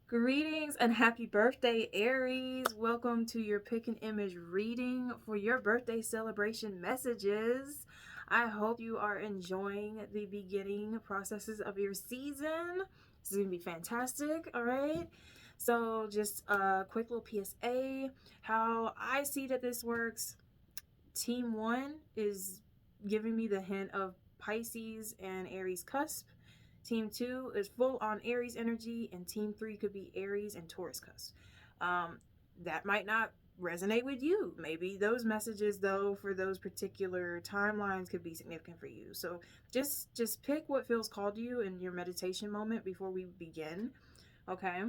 Greetings and happy birthday, Aries. Welcome to your pick an image reading for your birthday celebration messages. I hope you are enjoying the beginning processes of your season. This is going to be fantastic, all right? So, just a quick little PSA. How I see that this works, Team 1 is giving me the hint of Pisces and Aries cusp. Team 2 is full on Aries energy, and Team 3 could be Aries and Taurus cusp. That might not resonate with you. Maybe those messages, though, for those particular timelines could be significant for you. So just pick what feels called to you in your meditation moment before we begin. Okay.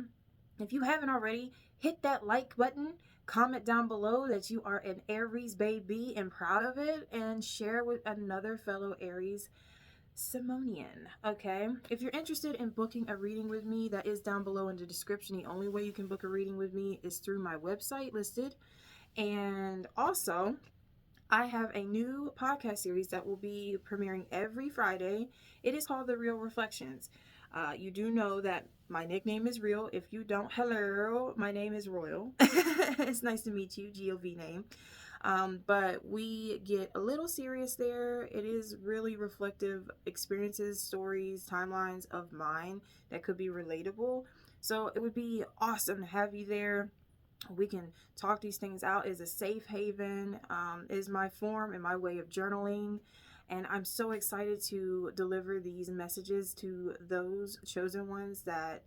If you haven't already, hit that like button, comment down below that you are an Aries baby and proud of it, and share with another fellow Aries Simonian. Okay, if you're interested in booking a reading with me, that is down below in the description. The only way you can book a reading with me is through my website listed. And also, I have a new podcast series that will be premiering every Friday. It is called The Real Reflections. You do know that my nickname is Real. If you don't, hello, my name is Royall. It's nice to meet you, GOV name. But we get a little serious there. It is really reflective experiences, stories, timelines of mine that could be relatable. So it would be awesome to have you there. We can talk these things out. Is a safe haven, is my form and my way of journaling. And I'm so excited to deliver these messages to those chosen ones that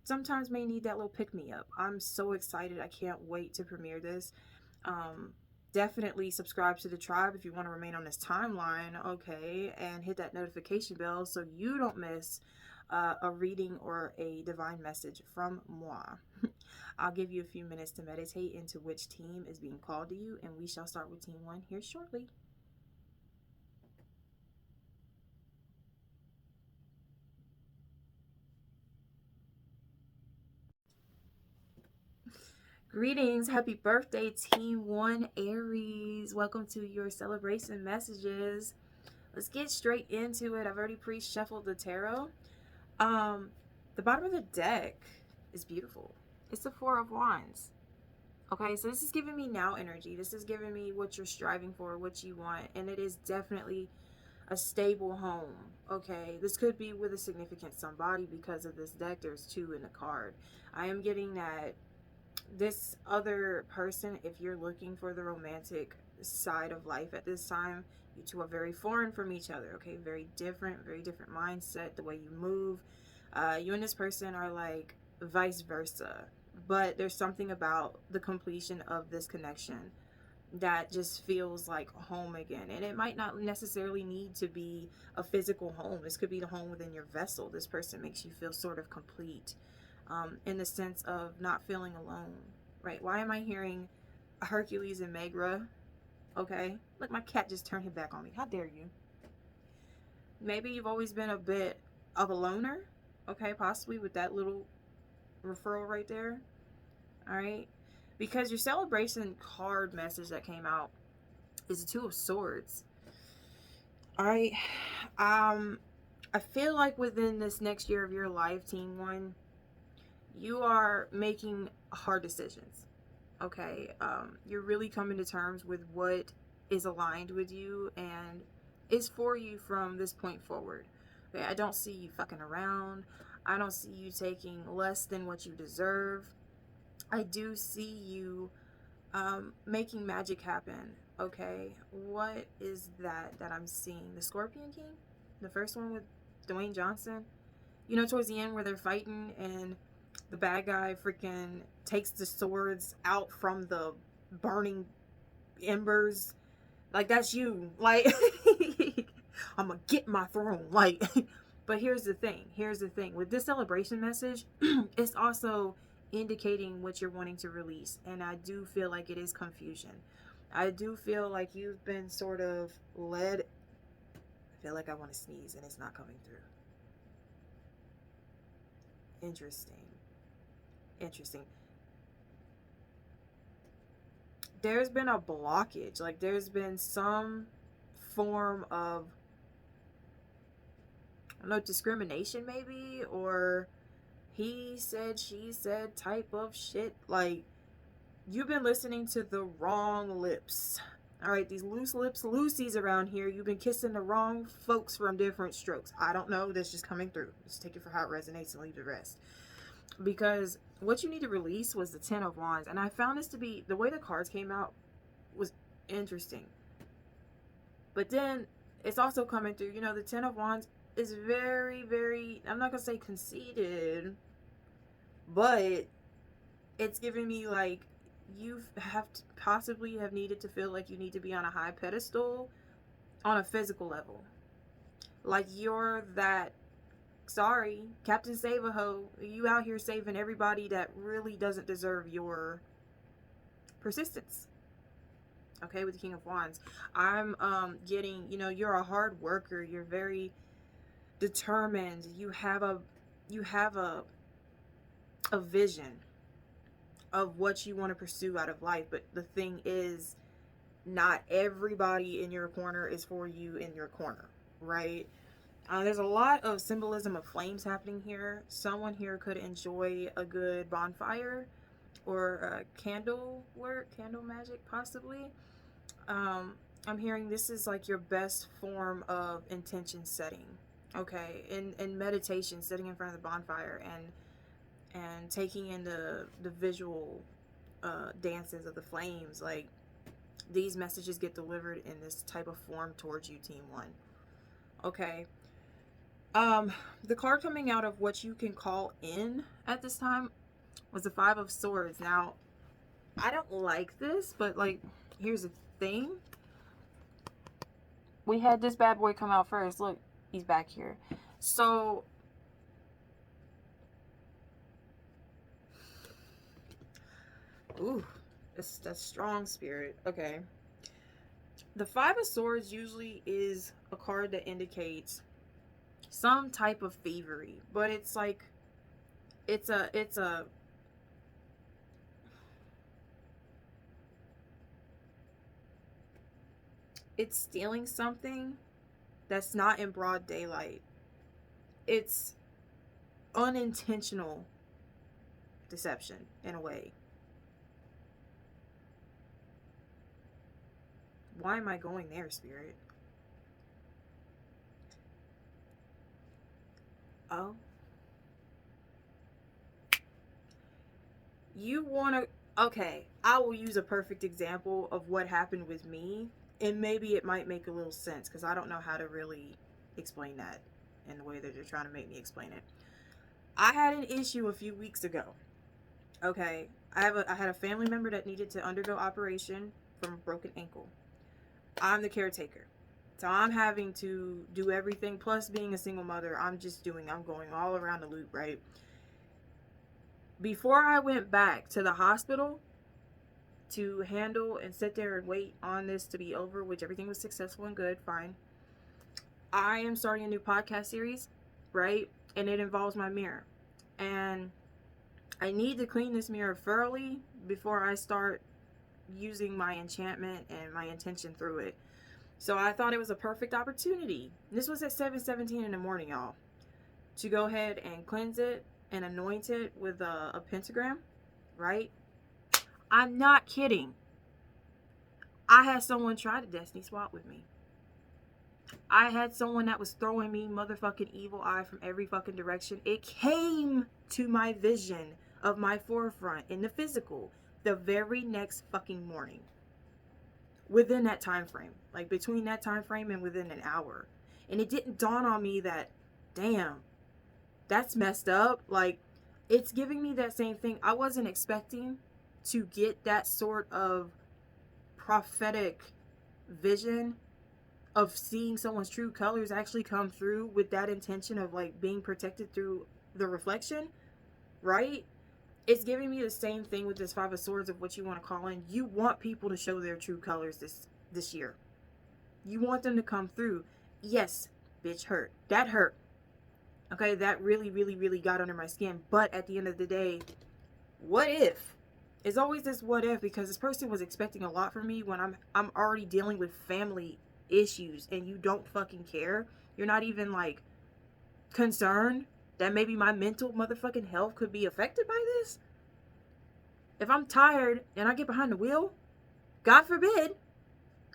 sometimes may need that little pick me up. I'm so excited. I can't wait to premiere this. Definitely subscribe to the tribe if you want to remain on this timeline, okay? And hit that notification bell so you don't miss a reading or a divine message from moi. I'll give you a few minutes to meditate into which team is being called to you, and we shall start with Team 1 here shortly. Greetings, happy birthday, Team 1 Aries. Welcome to your celebration messages. Let's get straight into it. I've already pre-shuffled the tarot. The bottom of the deck is beautiful. It's the Four of Wands. Okay, so this is giving me now energy. This is giving me what you're striving for, what you want, and it is definitely a stable home. Okay, this could be with a significant somebody because of this deck. There's 2 in the card. I am getting that this other person, if you're looking for the romantic side of life at this time, you two are very foreign from each other. Okay, very different mindset, the way you move. You and this person are like vice versa, but there's something about the completion of this connection that just feels like home again. And it might not necessarily need to be a physical home. This could be the home within your vessel. This person makes you feel sort of complete, in the sense of not feeling alone, right? Why am I hearing Hercules and Megra? Okay, look, my cat just turned him back on me. How dare you? Maybe you've always been a bit of a loner, okay, possibly with that little referral right there. All right, because your celebration card message that came out is the Two of Swords. All right, I feel like within this next year of your life, Team 1, you are making hard decisions. Okay, you're really coming to terms with what is aligned with you and is for you from this point forward. Okay, I don't see you fucking around. I don't see you taking less than what you deserve. I do see you making magic happen. Okay, what is that I'm seeing? The Scorpion King, the first one with Dwayne Johnson. You know, towards the end where they're fighting and the bad guy freaking takes the swords out from the burning embers. Like, that's you. Like, I'm gonna get my throne. Like, but here's the thing. With this celebration message, it's also indicating what you're wanting to release. And I do feel like it is confusion. I do feel like you've been sort of led. I feel like I want to sneeze and it's not coming through. Interesting. There's been a blockage. Like, there's been some form of, I don't know, discrimination maybe, or he said, she said type of shit. Like, you've been listening to the wrong lips. All right, these loose lips, loosies around here. You've been kissing the wrong folks from different strokes. I don't know. That's just coming through. Just take it for how it resonates and leave the rest. Because what you need to release was the Ten of Wands. And I found this to be, the way the cards came out was interesting. But then it's also coming through, you know, the Ten of Wands is very, very, I'm not going to say conceited, but it's giving me like, you have to possibly have needed to feel like you need to be on a high pedestal on a physical level. Like you're that, sorry, Captain Save-A-Ho, you out here saving everybody that really doesn't deserve your persistence. Okay, with the King of Wands. I'm getting, you know, you're a hard worker. You're very determined. You have a vision of what you want to pursue out of life. But the thing is, not everybody in your corner is for you in your corner, right? There's a lot of symbolism of flames happening here. Someone here could enjoy a good bonfire or candle work, candle magic possibly. I'm hearing this is like your best form of intention setting. Okay, in meditation, sitting in front of the bonfire and taking in the visual dances of the flames. Like, these messages get delivered in this type of form towards you, Team 1. Okay. The card coming out of what you can call in at this time was the Five of Swords. Now, I don't like this, but like, here's the thing. We had this bad boy come out first. Look, he's back here. So, ooh, that's strong, Spirit. Okay. The Five of Swords usually is a card that indicates some type of thievery, but it's like, it's stealing something that's not in broad daylight. It's unintentional deception in a way. Why am I going there, Spirit? Oh. You want to... Okay, I will use a perfect example of what happened with me, and maybe it might make a little sense, because I don't know how to really explain that in the way that they're trying to make me explain it. I had an issue a few weeks ago. Okay, I had a family member that needed to undergo operation from a broken ankle. I'm the caretaker. So I'm having to do everything, plus being a single mother, I'm going all around the loop, right? Before I went back to the hospital to handle and sit there and wait on this to be over, which everything was successful and good, fine. I am starting a new podcast series, right? And it involves my mirror. And I need to clean this mirror thoroughly before I start using my enchantment and my intention through it. So I thought it was a perfect opportunity. This was at 7:17 in the morning, y'all. To go ahead and cleanse it and anoint it with a pentagram, right? I'm not kidding. I had someone try to destiny swap with me. I had someone that was throwing me motherfucking evil eye from every fucking direction. It came to my vision of my forefront in the physical the very next fucking morning. Within that time frame. Like between that time frame and within an hour. And it didn't dawn on me that, damn, that's messed up. Like, it's giving me that same thing. I wasn't expecting to get that sort of prophetic vision of seeing someone's true colors actually come through with that intention of like being protected through the reflection, right? It's giving me the same thing with this Five of Swords of what you want to call in. You want people to show their true colors this year. You want them to come through. Yes, bitch, hurt. That hurt. Okay, that really, really, really got under my skin. But at the end of the day, what if? It's always this what if, because this person was expecting a lot from me when I'm already dealing with family issues and you don't fucking care. You're not even like concerned. that maybe my mental motherfucking health could be affected by this. If I'm tired and I get behind the wheel, God forbid,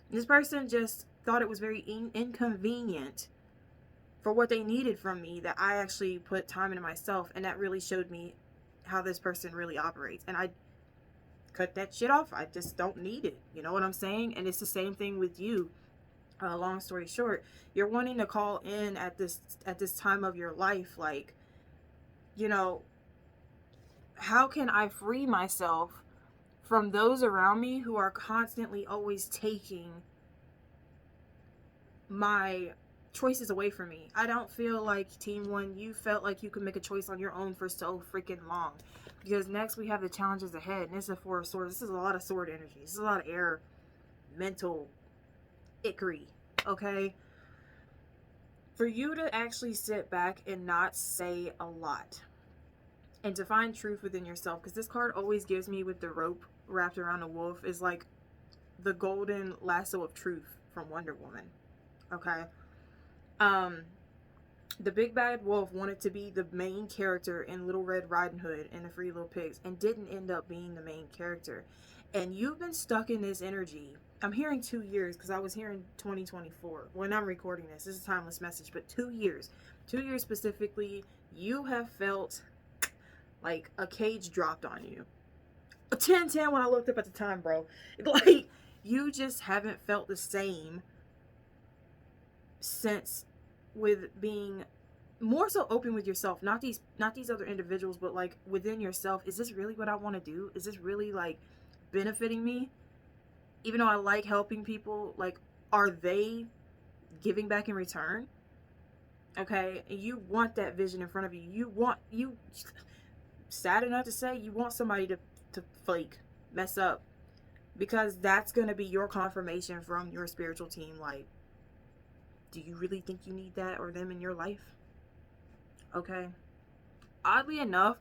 this person just thought it was very inconvenient for what they needed from me, that I actually put time into myself, and that really showed me how this person really operates. And I cut that shit off. I just don't need it. You know what I'm saying? And it's the same thing with you. Long story short, you're wanting to call in at this time of your life, like, you know, how can I free myself from those around me who are constantly always taking my choices away from me? I don't feel like, Team One, you felt like you could make a choice on your own for so freaking long. Because next we have the challenges ahead, and it's a Four of Swords. This is a lot of sword energy. This is a lot of air, mental, ickery, okay? For you to actually sit back and not say a lot, and to find truth within yourself, because this card always gives me, with the rope wrapped around a wolf, is like the golden lasso of truth from Wonder Woman, okay? The big bad wolf wanted to be the main character in Little Red Riding Hood and the Three Little Pigs, and didn't end up being the main character. And you've been stuck in this energy. I'm hearing 2 years, because I was hearing 2024 when I'm recording this. This is a timeless message, but 2 years. 2 years specifically, you have felt like a cage dropped on you. A 10-10 when I looked up at the time, bro. Like, you just haven't felt the same since, with being more so open with yourself, not these other individuals, but like within yourself. Is this really what I want to do? Is this really like benefiting me? Even though I like helping people, like, are they giving back in return? Okay, and you want that vision in front of you. You sad enough to say, you want somebody to flake, mess up, because that's going to be your confirmation from your spiritual team. Like, do you really think you need that or them in your life? Okay. Oddly enough,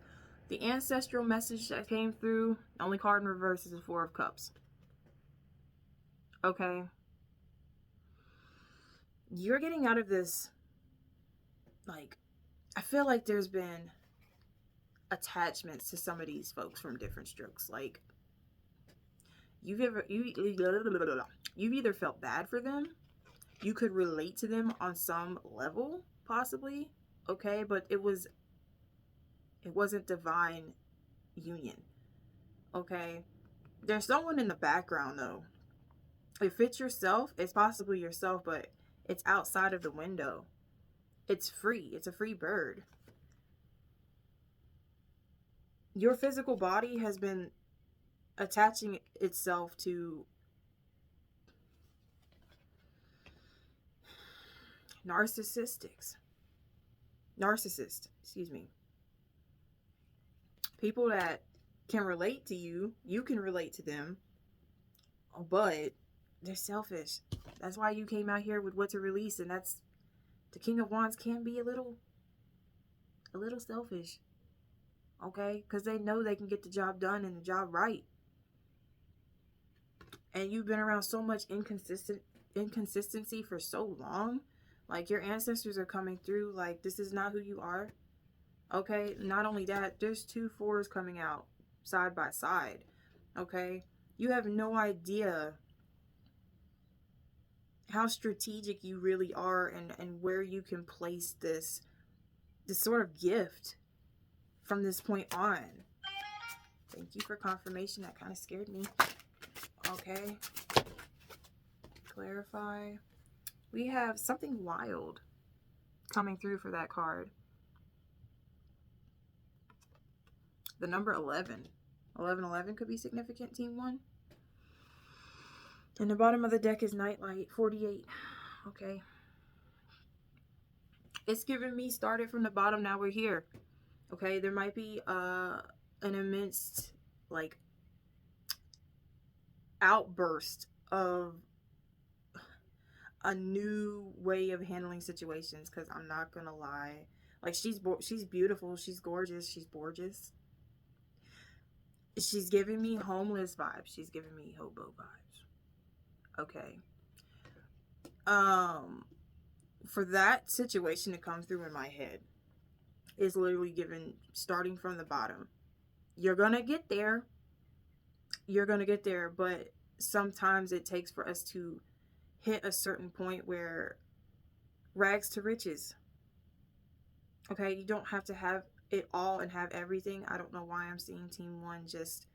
the ancestral message that came through, the only card in reverse, is the Four of Cups. Okay. You're getting out of this, like, I feel like there's been attachments to some of these folks from different strokes. Like, you've either felt bad for them, you could relate to them on some level, possibly, okay, but it wasn't divine union, okay? There's someone in the background, though. If it's yourself, it's possibly yourself, but it's outside of the window. It's free. It's a free bird. Your physical body has been attaching itself to narcissists, excuse me. People that can relate to you, you can relate to them, but they're selfish. That's why you came out here with what to release, and that's, the King of Wands can be a little selfish, okay? Because they know they can get the job done and the job right. And you've been around so much inconsistency for so long. Like, your ancestors are coming through, like, this is not who you are, okay? Not only that, there's 2 4s coming out side by side, okay? You have no idea how strategic you really are, and where you can place this sort of gift from this point on. Thank you for confirmation. That kind of scared me. Okay. Clarify. We have something wild coming through for that card. The number 11. 1111 could be significant, Team One. And the bottom of the deck is Nightlight, 48. Okay. It's giving me started from the bottom, now we're here. Okay, there might be an immense, like, outburst of a new way of handling situations, because I'm not gonna lie, like, she's beautiful, she's gorgeous, she's gorgeous. She's giving me homeless vibes. She's giving me hobo vibes. Okay. For that situation to come through in my head, is literally given starting from the bottom. You're gonna get there. You're gonna get there, but sometimes it takes for us to hit a certain point where rags to riches. Okay, you don't have to have it all and have everything. I don't know why I'm seeing team one just,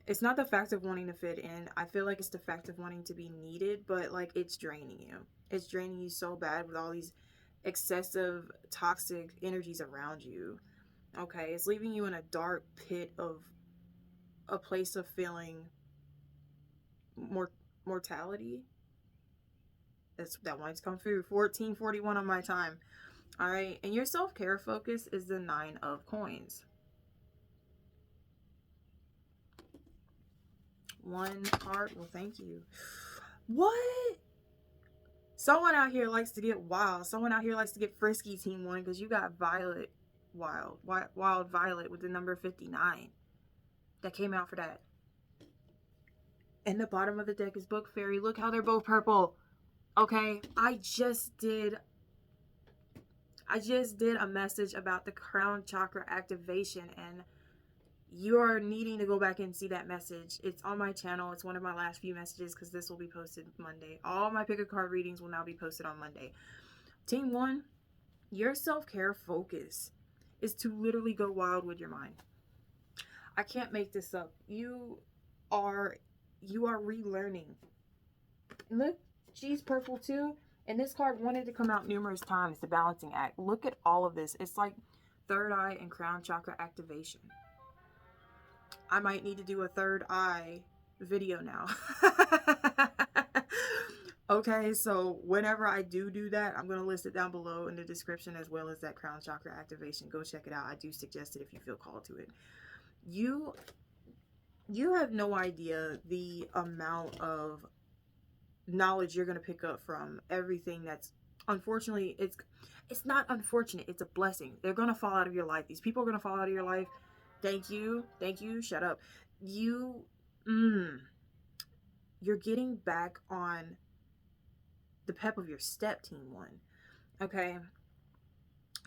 it's not the fact of wanting to fit in. I feel like it's the fact of wanting to be needed, but like it's draining you. It's draining you so bad with all these excessive toxic energies around you. Okay, it's leaving you in a dark pit of a place of feeling mortality. That one's come through. 1441 on my time. All right, and your self-care focus is the 9 of coins. One heart. Well, thank you. What? Someone out here likes to get wild. Someone out here likes to get frisky, team one, because you got Violet, wild Violet with the number 59 that came out for that. And the bottom of the deck is Book Fairy. Look how they're both purple. Okay, I just did a message about the crown chakra activation, and you're needing to go back and see that message. It's on my channel. It's one of my last few messages because this will be posted Monday. All my pick a card readings will now be posted on Monday. Team one, your self-care focus is to literally go wild with your mind. I can't make this up. You are relearning. Look, she's purple too. And this card wanted to come out numerous times, the balancing act. Look at all of this. It's like third eye and crown chakra activation. I might need to do a third eye video now. Okay, so whenever I do that, I'm going to list it down below in the description, as well as that crown chakra activation. Go check it out. I do suggest it if you feel called to it. You have no idea the amount of knowledge you're going to pick up from everything that's, unfortunately, it's not unfortunate, it's a blessing. They're going to fall out of your life. These people are going to fall out of your life. Thank you, shut up. You're getting back on the pep of your step, team one. Okay,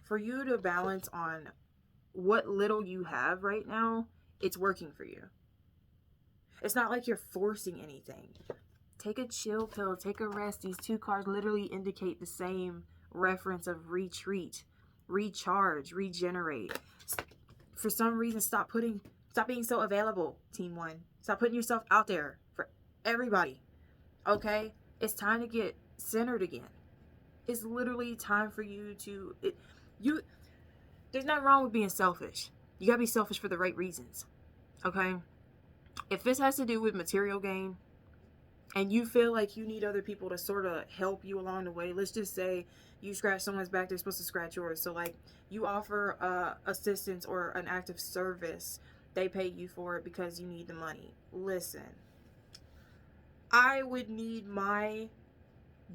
for you to balance on what little you have right now, it's working for you. It's not like you're forcing anything. Take a chill pill, take a rest. These two cards literally indicate the same reference of retreat, recharge, regenerate. For some reason, stop being so available, team one. Stop putting yourself out there for everybody. Okay? It's time to get centered again. It's literally time for you to, there's nothing wrong with being selfish. You gotta be selfish for the right reasons. Okay? If this has to do with material gain, and you feel like you need other people to sort of help you along the way, let's just say you scratch someone's back, they're supposed to scratch yours. So like you offer assistance or an act of service, they pay you for it because you need the money. Listen, I would need my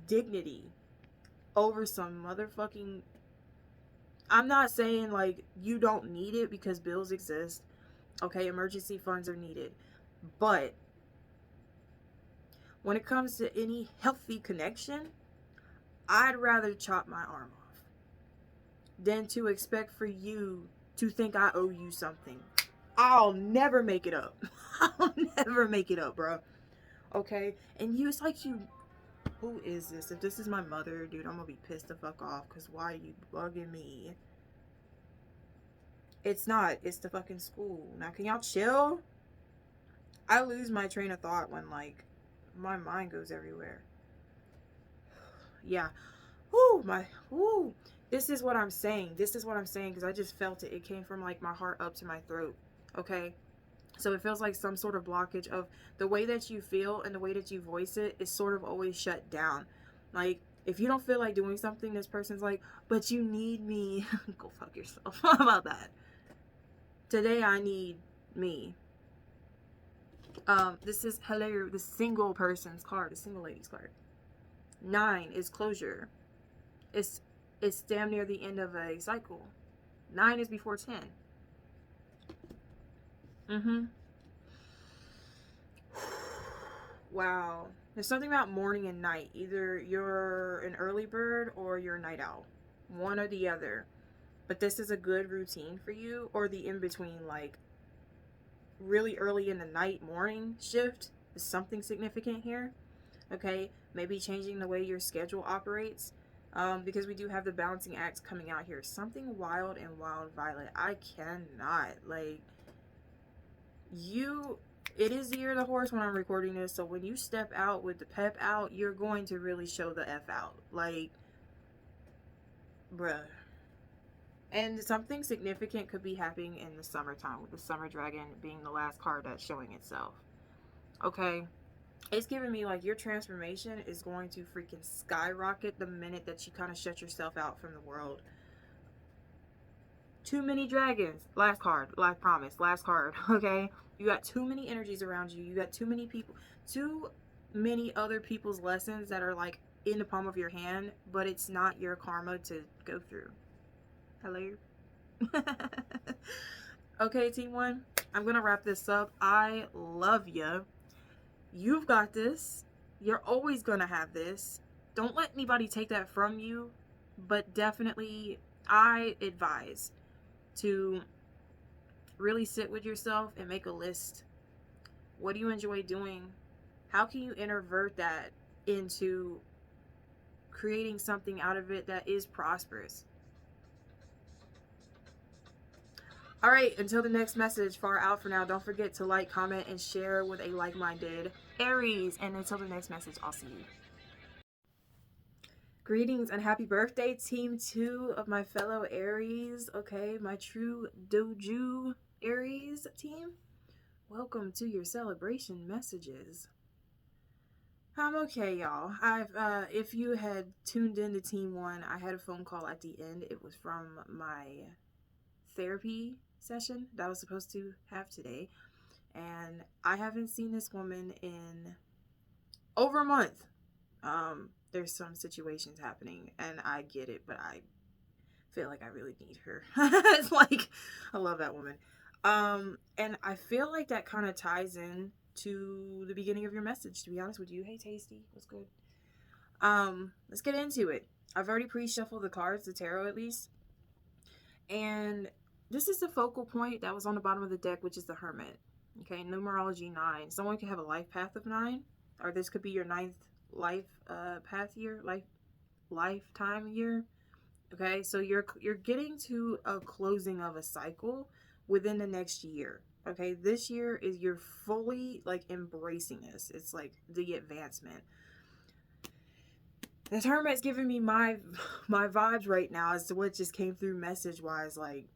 dignity over some motherfucking, I'm not saying like you don't need it, because bills exist. Okay, emergency funds are needed. But when it comes to any healthy connection, I'd rather chop my arm off than to expect for you to think I owe you something. I'll never make it up. I'll never make it up, bro. Okay? And you, it's like you, who is this? If this is my mother, dude, I'm gonna be pissed the fuck off, because why are you bugging me? It's not. It's the fucking school. Now, can y'all chill? I lose my train of thought when, like, my mind goes everywhere. Yeah. Woo. This is what I'm saying. Because I just felt it. It came from like my heart up to my throat. Okay. So it feels like some sort of blockage of the way that you feel and the way that you voice it is sort of always shut down. Like, if you don't feel like doing something, this person's like, but you need me. Go fuck yourself. How about that? Today I need me. This is hilarious. The single person's card, the single lady's card. 9 is closure. It's damn near the end of a cycle. 9 is before 10. Wow. There's something about morning and night. Either you're an early bird or you're a night owl. One or the other. but this is a good routine for you, or the in between, like really early in the night, morning shift is something significant here. Okay, maybe changing the way your schedule operates, because we do have the balancing acts coming out here. Something wild and wild violet. I cannot, like, you, it is the year of the horse when I'm recording this, so when you step out with the pep out, you're going to really show the F out. Like, bruh. And something significant could be happening in the summertime, with the summer dragon being the last card that's showing itself. Okay, it's giving me like your transformation is going to freaking skyrocket the minute that you kind of shut yourself out from the world. Too many dragons. Last card. Last promise. Last card. Okay, you got too many energies around you. You got too many people. Too many other people's lessons that are like in the palm of your hand, but it's not your karma to go through. Hello. Okay, Team One, I'm gonna wrap this up. I love you. You've got this. You're always gonna have this. Don't let anybody take that from you, but definitely I advise to really sit with yourself and make a list. What do you enjoy doing? How can you introvert that into creating something out of it that is prosperous? All right, until the next message, far out for now. Don't forget to like, comment, and share with a like-minded Aries. And until the next message, I'll see you. Greetings and happy birthday, Team 2 of my fellow Aries. Okay, my true doju Aries team. Welcome to your celebration messages. I'm okay, y'all. If you had tuned in to Team 1, I had a phone call at the end. It was from my therapy session that I was supposed to have today, and I haven't seen this woman in over a month. There's some situations happening and I get it, but I feel like I really need her. It's like, I love that woman. And I feel like that kind of ties in to the beginning of your message, to be honest with you. Hey Tasty, what's good? Let's get into it. I've already pre-shuffled the cards, the tarot at least, and this is the focal point that was on the bottom of the deck, which is the Hermit. Okay, numerology 9. Someone could have a life path of 9, or this could be your 9th life path year, lifetime year. Okay, so you're getting to a closing of a cycle within the next year. Okay, this year is you're fully like embracing this. It's like the advancement. This Hermit's giving me my vibes right now as to what just came through message wise. Like,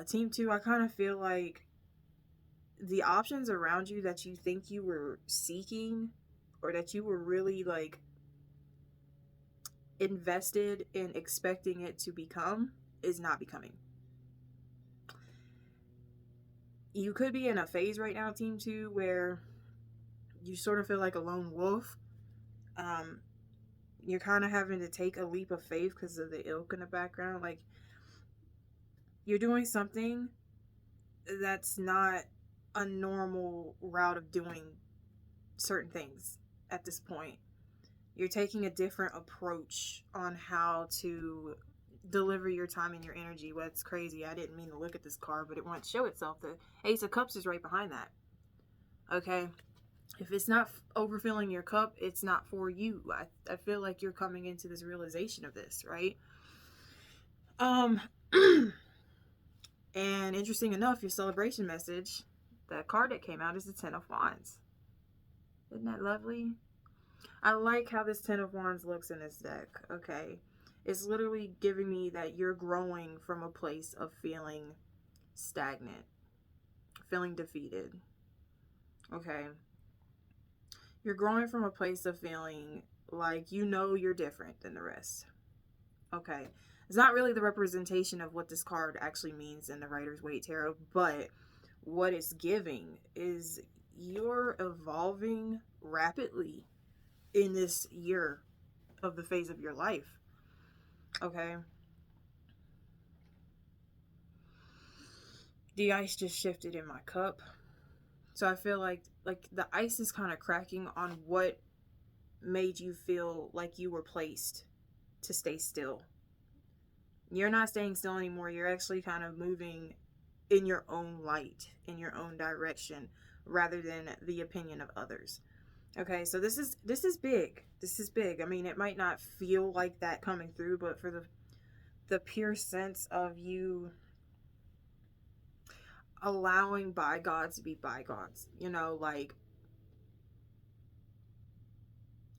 Team 2, I kind of feel like the options around you that you think you were seeking, or that you were really like invested in expecting it to become, is not becoming. You could be in a phase right now, Team 2, where you sort of feel like a lone wolf. You're kind of having to take a leap of faith because of the ilk in the background. Like, you're doing something that's not a normal route of doing certain things at this point. You're taking a different approach on how to deliver your time and your energy. What's crazy, I didn't mean to look at this card, but it won't show itself. The Ace of Cups is right behind that. Okay, if it's not overfilling your cup, it's not for you. I feel like you're coming into this realization of this, right? And interesting enough, your celebration message, the card that came out is the Ten of Wands. Isn't that lovely? I like how this Ten of Wands looks in this deck. Okay, it's literally giving me that you're growing from a place of feeling stagnant, feeling defeated. Okay, you're growing from a place of feeling like you know you're different than the rest. Okay, it's not really the representation of what this card actually means in the Rider-Waite Tarot, but what it's giving is you're evolving rapidly in this year of the phase of your life. Okay, the ice just shifted in my cup, so I feel like the ice is kind of cracking on what made you feel like you were placed to stay still. You're not staying still anymore. You're actually kind of moving in your own light, in your own direction, rather than the opinion of others. Okay, so this is big. This is big. I mean, it might not feel like that coming through, but for the pure sense of you allowing bygones to be bygones, like,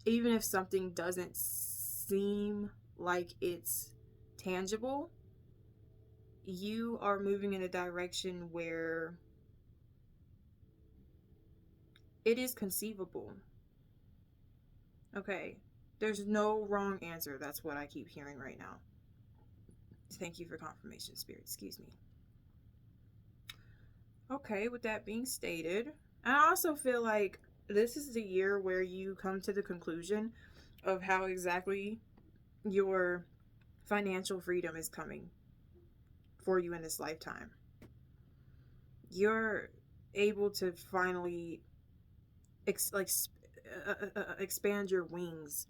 even if something doesn't seem like it's tangible, you are moving in a direction where it is conceivable. Okay, there's no wrong answer. That's what I keep hearing right now. Thank you for confirmation, Spirit. Excuse me. Okay, with that being stated, I also feel like this is the year where you come to the conclusion of how exactly your financial freedom is coming for you in this lifetime. You're able to finally expand your wings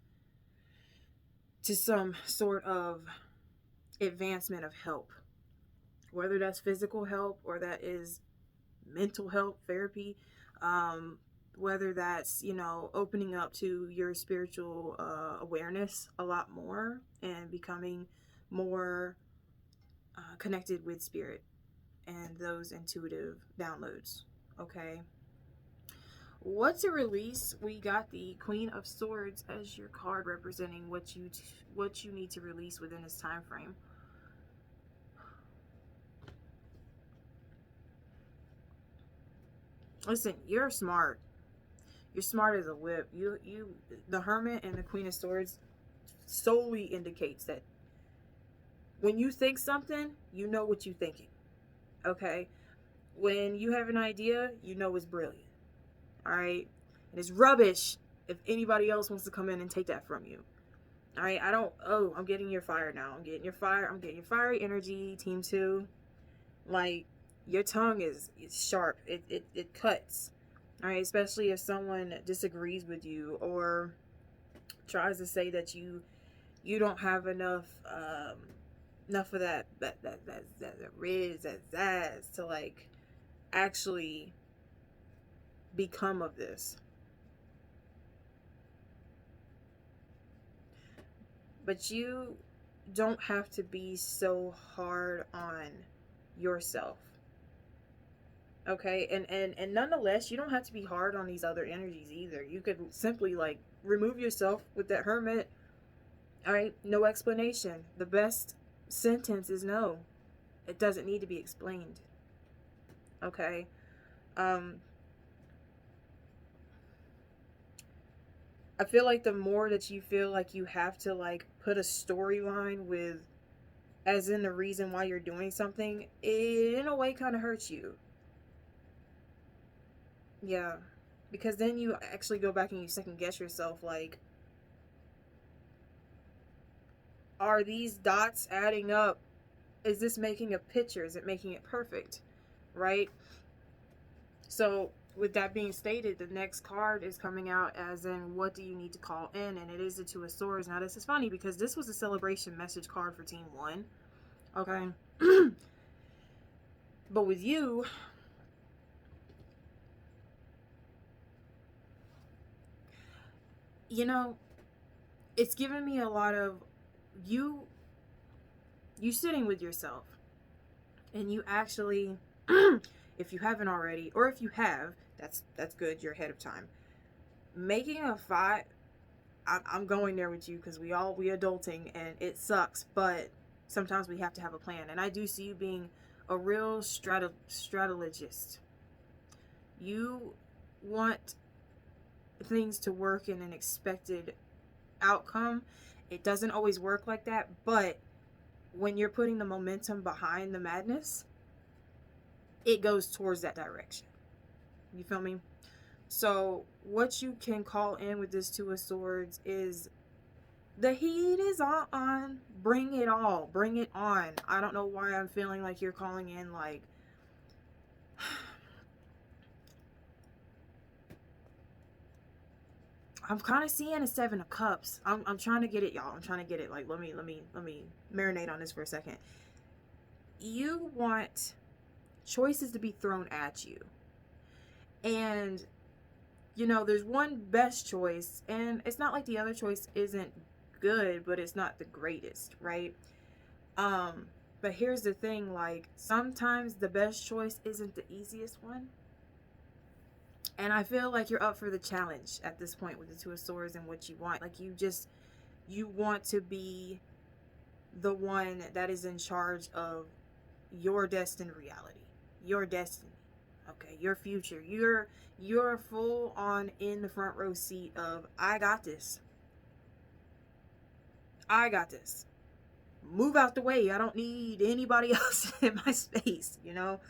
to some sort of advancement of help, whether that's physical help or that is mental help, therapy, whether that's, opening up to your spiritual awareness a lot more and becoming more connected with spirit and those intuitive downloads. Okay, what's a release? We got the Queen of Swords as your card, representing what you need to release within this time frame. Listen, you're smart. You're smart as a whip. The Hermit and the Queen of Swords solely indicates that when you think something, you know what you're thinking. Okay? When you have an idea, you know it's brilliant. Alright? And it's rubbish if anybody else wants to come in and take that from you. Alright? I'm getting your fire now. I'm getting your fiery energy, team 2. Like, your tongue is sharp. It cuts. Alright? Especially if someone disagrees with you or tries to say that you don't have enough of that riz, that zazz to like actually become of this. But you don't have to be so hard on yourself. Okay, and nonetheless, you don't have to be hard on these other energies either. You could simply like remove yourself with that Hermit. All right, no explanation. The best sentence is no. It doesn't need to be explained. Okay. I feel like the more that you feel like you have to like put a storyline with, as in the reason why you're doing something, it in a way kind of hurts you. Yeah, because then you actually go back and you second guess yourself, like, are these dots adding up? Is this making a picture? Is it making it perfect? Right? So with that being stated, the next card is coming out as in, what do you need to call in? And it is the Two of Swords. Now this is funny because this was a celebration message card for Team 1. Okay. But with you, it's given me a lot of you sitting with yourself, and you actually if you haven't already, or if you have, that's good, you're ahead of time, making a fight. I'm going there with you because we adulting and it sucks, but sometimes we have to have a plan. And I do see you being a real strategist. You want things to work in an expected outcome. It doesn't always work like that, but when you're putting the momentum behind the madness, it goes towards that direction. You feel me? So what you can call in with this Two of Swords is, the heat is on. Bring it all. Bring it on. I don't know why I'm feeling like you're calling in like I'm kind of seeing a 7 of Cups. I'm trying to get it, y'all. I'm trying to get it. Like, let me marinate on this for a second. You want choices to be thrown at you. And, you know, there's one best choice, and it's not like the other choice isn't good, but it's not the greatest, right? But here's the thing, like, sometimes the best choice isn't the easiest one. And I feel like you're up for the challenge at this point with the Two of Swords and what you want. Like, you want to be the one that is in charge of your destined reality, your destiny, okay, your future. You're full on in the front row seat of, I got this. I got this. Move out the way. I don't need anybody else in my space, you know?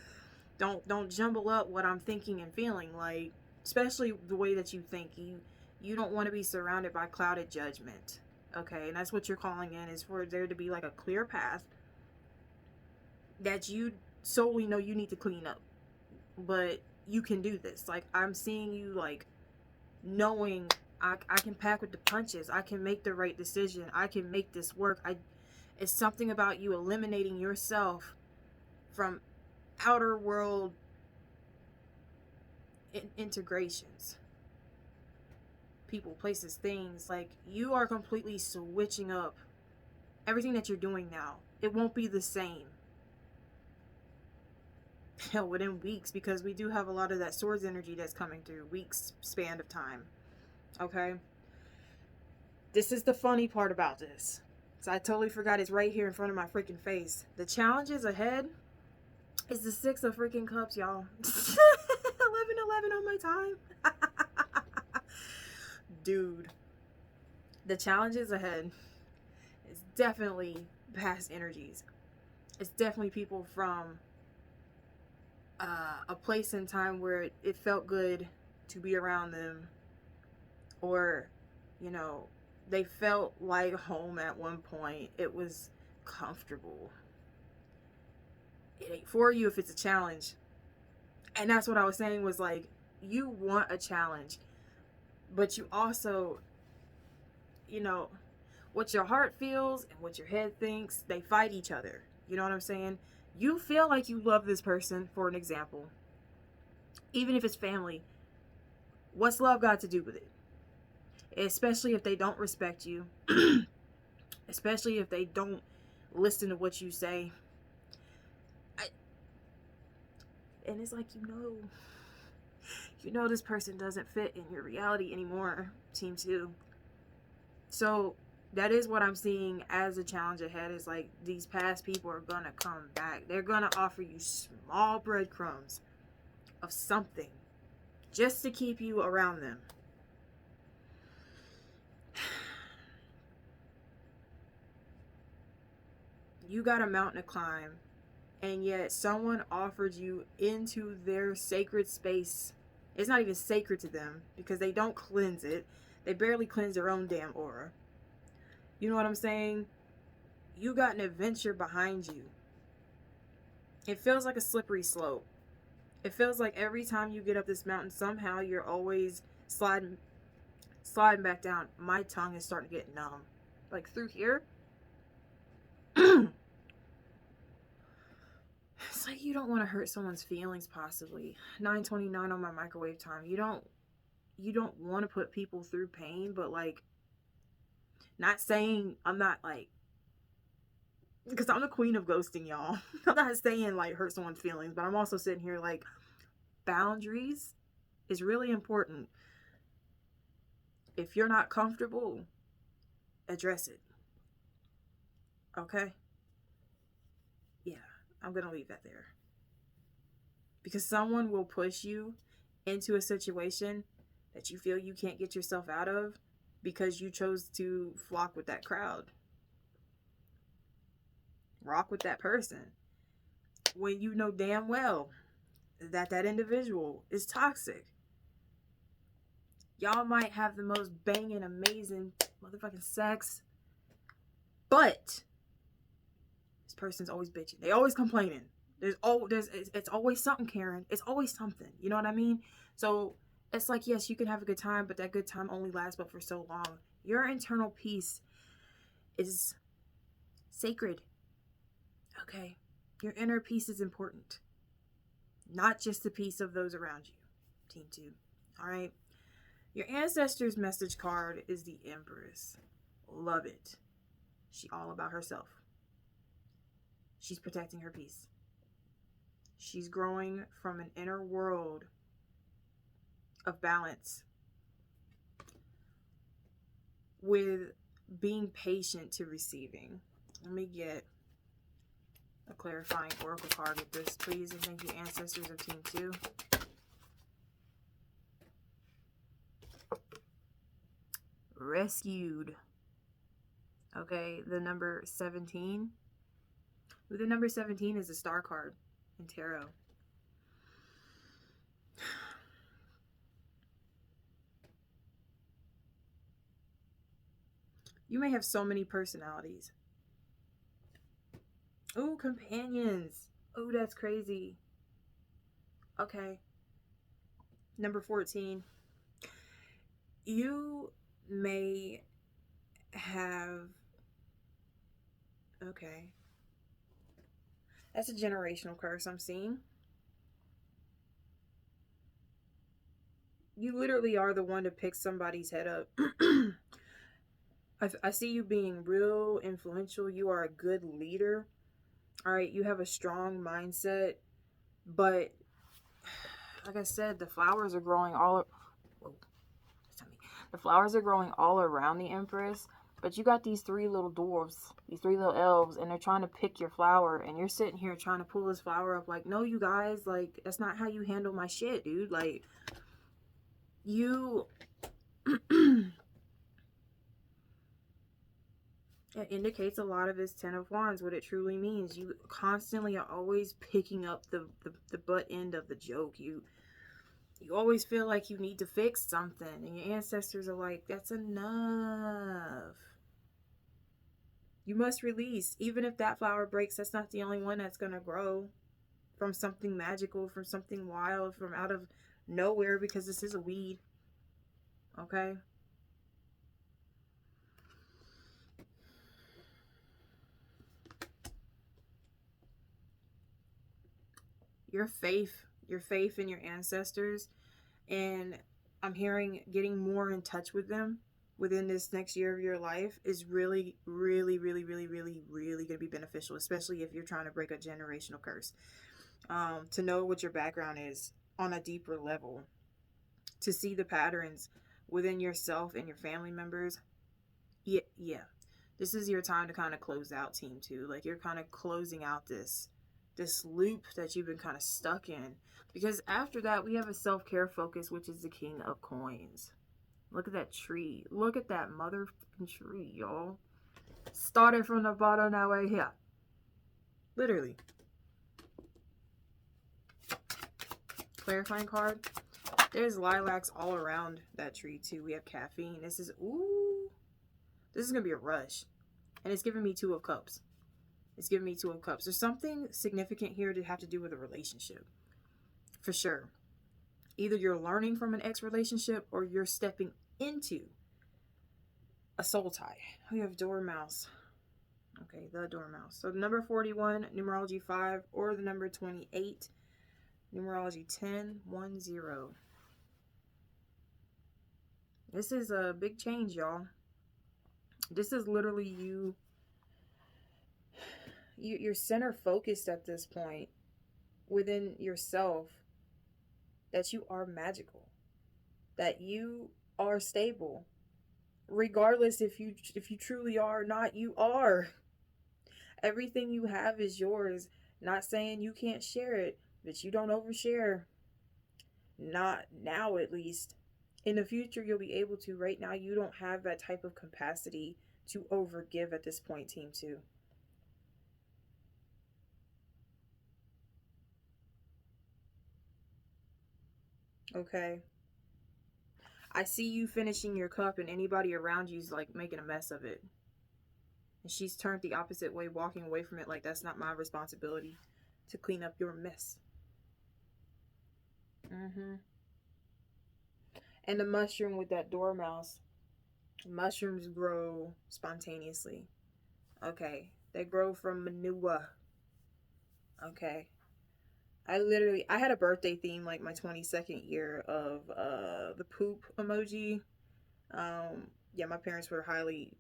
Don't jumble up what I'm thinking and feeling, like, especially the way that you think. You don't want to be surrounded by clouded judgment. Okay, and that's what you're calling in, is for there to be like a clear path that you solely know you need to clean up. But you can do this. Like, I'm seeing you, like, knowing I can pack with the punches. I can make the right decision. I can make this work. It's something about you eliminating yourself from outer world integrations, people, places, things. Like, you are completely switching up everything that you're doing now. It won't be the same within weeks, because we do have a lot of that swords energy that's coming through weeks span of time. Okay, this is the funny part about this. So I totally forgot it's right here in front of my freaking face. The challenges ahead is the 6 of freaking Cups, y'all. 11 on my time. Dude, the challenges ahead is definitely past energies. It's definitely people from a place in time where it felt good to be around them, or, you know, they felt like home at one point. It was comfortable. It ain't for you if it's a challenge. And that's what I was saying, was like, you want a challenge, but you also, you know, what your heart feels and what your head thinks, they fight each other. You know what I'm saying? You feel like you love this person, for an example, even if it's family. What's love got to do with it? Especially if they don't respect you, especially if they don't listen to what you say. And it's like, you know this person doesn't fit in your reality anymore, Team 2. So that is what I'm seeing as a challenge ahead, is like, these past people are gonna come back. They're gonna offer you small breadcrumbs of something just to keep you around them. You got a mountain to climb, and yet someone offered you into their sacred space. It's not even sacred to them, because they don't cleanse it. They barely cleanse their own damn aura. You know what I'm saying? You got an adventure behind you. It feels like a slippery slope. It feels like every time you get up this mountain, somehow you're always sliding back down. My tongue is starting to get numb. Like, through here. It's like, you don't want to hurt someone's feelings, possibly. 9:29 on my microwave time. You don't want to put people through pain, but, like, not saying I'm not, like, because I'm the queen of ghosting, y'all. I'm not saying, like, hurt someone's feelings, but I'm also sitting here like, boundaries is really important. If you're not comfortable, address it. Okay? Yeah, I'm gonna leave that there. Because someone will push you into a situation that you feel you can't get yourself out of, because you chose to flock with that crowd. Rock with that person. When you know damn well that individual is toxic. Y'all might have the most banging, amazing motherfucking sex, but this person's always bitching. They always complaining. It's always something, Karen. It's always something. You know what I mean? So It's like, yes, you can have a good time, but that good time only lasts but for so long. Your internal peace is sacred. Okay? Your inner peace is important. Not just the peace of those around you. Team 2. Alright? Your ancestors' message card is the Empress. Love it. She's all about herself. She's protecting her peace. She's growing from an inner world of balance with being patient to receiving. Let me get a clarifying oracle card with this, please. And thank you, ancestors of Team 2. Rescued. Okay, the number 17. The number 17 is a star card in tarot. You may have so many personalities. Oh, companions. Oh, that's crazy. Okay. Number 14. You may have... Okay. That's a generational curse I'm seeing. You literally are the one to pick somebody's head up. I see you being real influential. You are a good leader. All right, you have a strong mindset, but like I said, the flowers are growing the flowers are growing all around the Empress, but you got these 3 little dwarves, these 3 little elves, and they're trying to pick your flower, and you're sitting here trying to pull this flower up like, no, you guys, like, that's not how you handle my shit, dude. Like, you... It indicates a lot of his 10 of Wands, what it truly means. You constantly are always picking up the butt end of the joke. You always feel like you need to fix something. And your ancestors are like, that's enough. You must release. Even if that flower breaks, that's not the only one that's going to grow from something magical, from something wild, from out of nowhere, because this is a weed. Okay? Your faith in your ancestors, and I'm hearing getting more in touch with them within this next year of your life is really, really, really, really, really, really going to be beneficial, especially if you're trying to break a generational curse. To know what your background is on a deeper level, to see the patterns within yourself and your family members. Yeah. This is your time to kind of close out, Team 2. Like, you're kind of closing out this loop that you've been kind of stuck in, because after that we have a self-care focus, which is the King of Coins. Look at that tree. Look at that motherfucking tree, y'all. Started from the bottom, now right here. Literally. Clarifying card. There's lilacs all around that tree too. We have caffeine. This is gonna be a rush, and it's giving me 2 of Cups. It's giving me 2 of Cups. There's something significant here to have to do with a relationship. For sure. Either you're learning from an ex relationship or you're stepping into a soul tie. We have Dormouse. Okay, the Dormouse. So the number 41, numerology 5, or the number 28, numerology 1010. This is a big change, y'all. This is literally you're center focused at this point within yourself, that you are magical, that you are stable, regardless if you truly are or not. You are. Everything you have is yours. Not saying you can't share it, but you don't overshare. Not now, at least. In the future you'll be able to. Right now you don't have that type of capacity to overgive at this point, Team 2. Okay. I see you finishing your cup, and anybody around you is like making a mess of it. And she's turned the opposite way, walking away from it like, that's not my responsibility to clean up your mess. And the mushroom with that dormouse, mushrooms grow spontaneously. Okay. They grow from manure. Okay. I had a birthday theme like my 22nd year of the poop emoji. Yeah, my parents were highly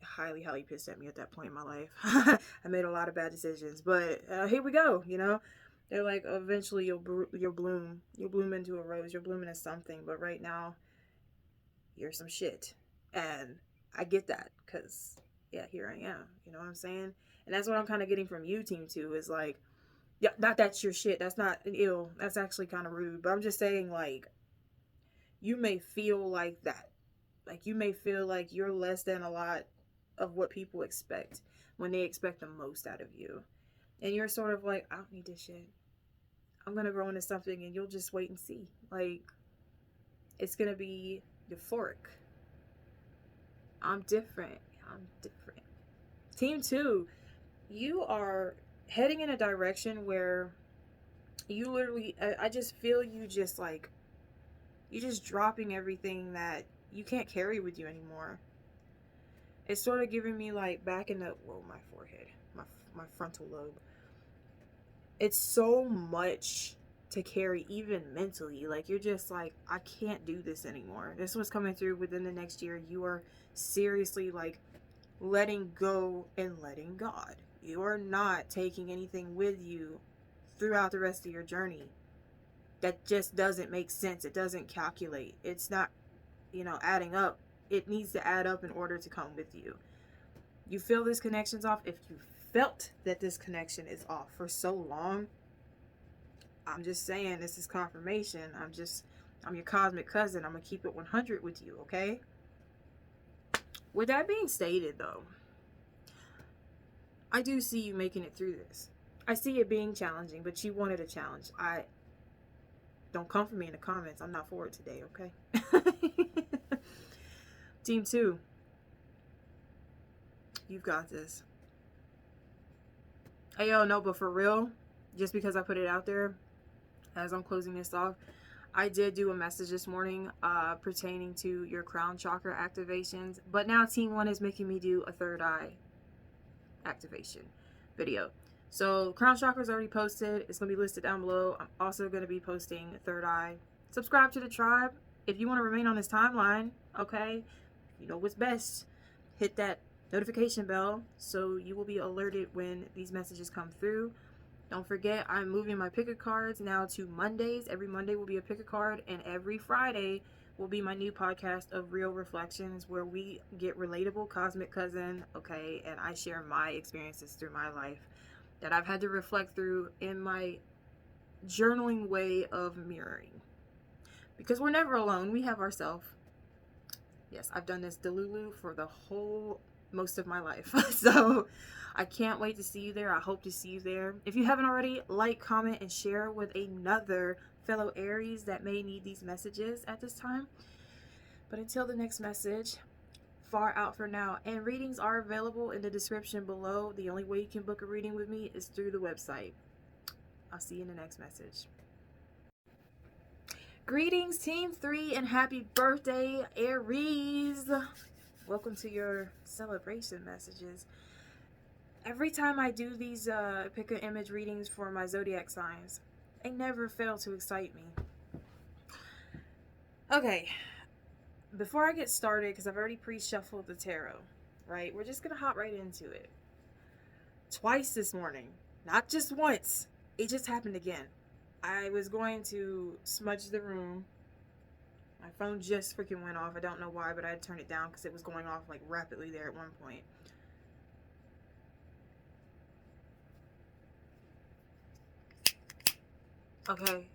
pissed at me at that point in my life. I made a lot of bad decisions, but here we go. They're like, eventually you'll bloom into a rose, you'll bloom into something. But right now, you're some shit, and I get that because yeah, here I am. You know what I'm saying? And that's what I'm kind of getting from you, team two, is like, yeah, not that's your shit. That's not an ill. That's actually kind of rude. But I'm just saying, like, you may feel like that. Like, you may feel like you're less than a lot of what people expect when they expect the most out of you. And you're sort of like, I don't need this shit. I'm going to grow into something and you'll just wait and see. Like, it's going to be euphoric. I'm different. I'm different. Team two, you are heading in a direction where you literally, I just feel you just like, you're just dropping everything that you can't carry with you anymore. It's sort of giving me like back in the, whoa, my forehead, my frontal lobe. It's so much to carry, even mentally. Like, you're just like, I can't do this anymore. This was coming through within the next year. You are seriously like letting go and letting God. You are not taking anything with you throughout the rest of your journey. That just doesn't make sense. It doesn't calculate. It's not, adding up. It needs to add up in order to come with you. You feel this connection's off. If you felt that this connection is off for so long, I'm just saying, this is confirmation. I'm your cosmic cousin. I'm going to keep it 100 with you, okay? With that being stated, though, I do see you making it through this. I see it being challenging, but you wanted a challenge. Don't come for me in the comments. I'm not for it today, okay? Team two, you've got this. Hey, yo, no, but for real, just because I put it out there, as I'm closing this off, I did do a message this morning pertaining to your crown chakra activations, but now Team 1 is making me do a third eye activation video. So crown chakra is already posted. It's going to be listed down below. I'm also going to be posting third eye. Subscribe to the tribe if you want to remain on this timeline, okay? You know what's best. Hit that notification bell so you will be alerted when these messages come through. Don't forget, I'm moving my pick a cards now to Mondays. Every Monday will be a pick a card, and every Friday will be my new podcast of Real Reflections, where we get relatable cosmic cousin, okay, and I share my experiences through my life that I've had to reflect through in my journaling way of mirroring. Because we're never alone. We have ourselves. Yes, I've done this Delulu for the whole most of my life. So I can't wait to see you there. I hope to see you there. If you haven't already, like, comment, and share with another fellow Aries that may need these messages at this time. But until the next message, far out for now. And readings are available in the description below. The only way you can book a reading with me is through the website. I'll see you in the next message. Greetings, Team 3, and happy birthday, Aries. Welcome to your celebration messages. Every time I do these pick an image readings for my zodiac signs, they never fail to excite me. Okay, before I get started, because I've already pre-shuffled the tarot, right? We're just going to hop right into it. Twice this morning, not just once. It just happened again. I was going to smudge the room. My phone just freaking went off. I don't know why, but I had to turn it down because it was going off like rapidly there at one point. Okay,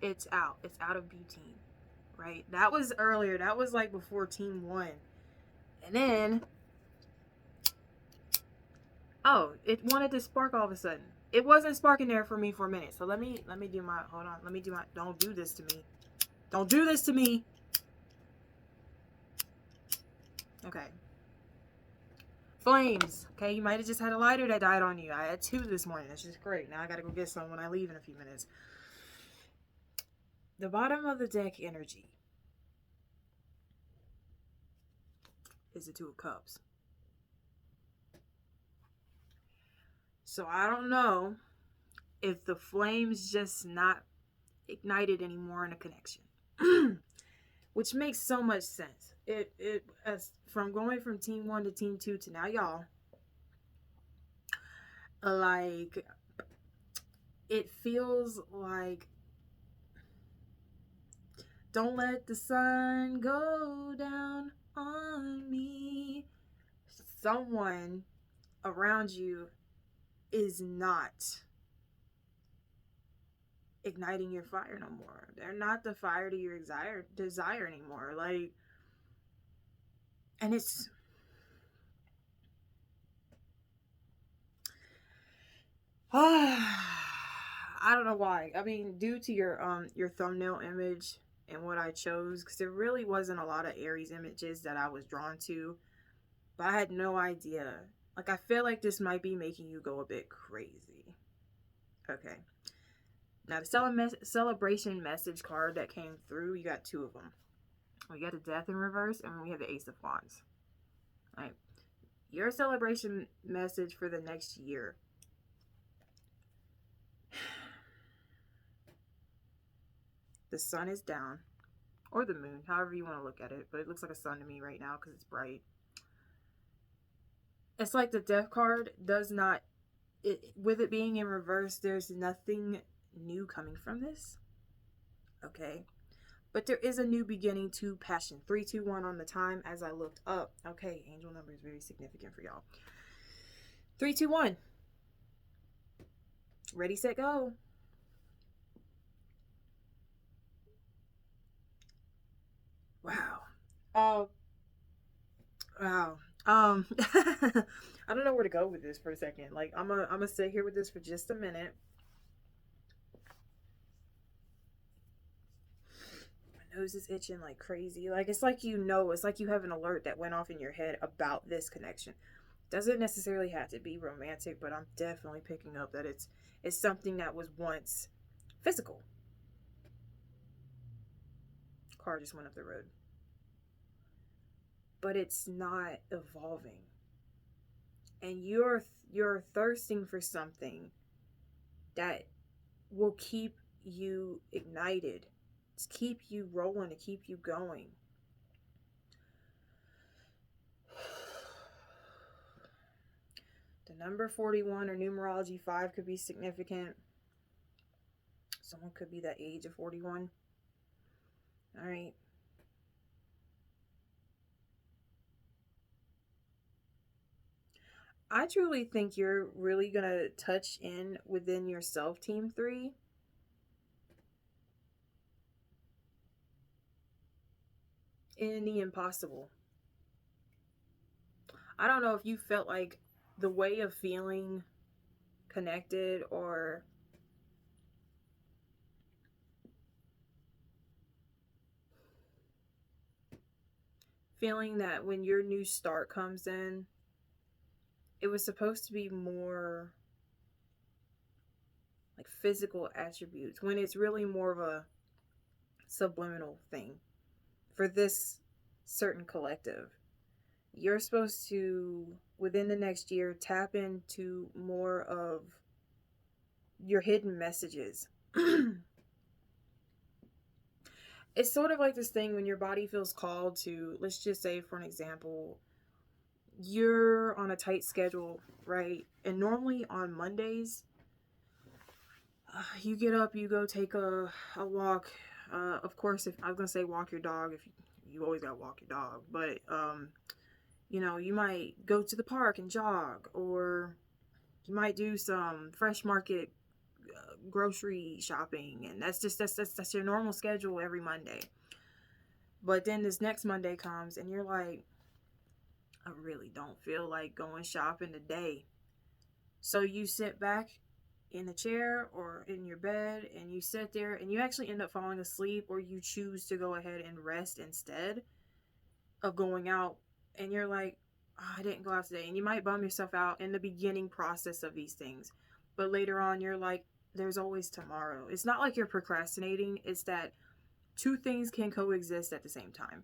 it's out. It's out of butane, right? That was earlier. That was like before Team 1. And then, oh, it wanted to spark all of a sudden. It wasn't sparking there for me for a minute. So let me do my, hold on. Let me do my, don't do this to me. Don't do this to me. Okay. Flames. Okay, you might have just had a lighter that died on you. I had 2 this morning. That's just great. Now I gotta go get some when I leave in a few minutes. The bottom of the deck energy. is the Two of Cups. So I don't know if the flame's just not ignited anymore in a connection. Which makes so much sense. It as from going from team 1 to team 2 to now y'all, like, it feels like, don't let the sun go down on me. Someone around you is not igniting your fire no more. They're not the fire to your desire anymore. Like, and it's, I don't know why. I mean, due to your thumbnail image and what I chose, because there really wasn't a lot of Aries images that I was drawn to, but I had no idea. Like, I feel like this might be making you go a bit crazy. Okay. Now, the celebration message card that came through, you got two of them. We got the Death in reverse, and we have the Ace of Wands. All right. Your celebration message for the next year. The sun is down, or the moon, however you want to look at it, but it looks like a sun to me right now because it's bright. It's like the Death card does not, with it being in reverse, there's nothing new coming from this. Okay. But there is a new beginning to passion. 321 on the time as I looked up. Okay, angel number is very significant for y'all. 321. Ready, set, go. Wow. Wow. I don't know where to go with this for a second. Like, I'm gonna sit here with this for just a minute. My nose is itching like crazy. Like, it's like, it's like you have an alert that went off in your head about this connection. Doesn't necessarily have to be romantic, but I'm definitely picking up that it's something that was once physical. Car just went up the road. But it's not evolving. And you're thirsting for something that will keep you ignited, to keep you rolling, to keep you going. The number 41 or numerology 5 could be significant. Someone could be that age of 41. All right. I truly think you're really going to touch in within yourself, Team 3. In the impossible. I don't know if you felt like the way of feeling connected, or feeling that when your new start comes in, it was supposed to be more like physical attributes, when it's really more of a subliminal thing for this certain collective. You're supposed to, within the next year, tap into more of your hidden messages. It's sort of like this thing when your body feels called to, let's just say, for an example, you're on a tight schedule, right? And normally on Mondays, you get up, you go take a walk. Of course, if I was gonna say walk your dog, if you always gotta walk your dog, but you might go to the park and jog, or you might do some fresh market grocery shopping, and that's your normal schedule every Monday. But then this next Monday comes, and you're like, I really don't feel like going shopping today. So you sit back in the chair or in your bed, and you sit there, and you actually end up falling asleep, or you choose to go ahead and rest instead of going out. And you're like, oh, I didn't go out today. And you might bum yourself out in the beginning process of these things, but later on you're like, there's always tomorrow. It's not like you're procrastinating. It's that two things can coexist at the same time.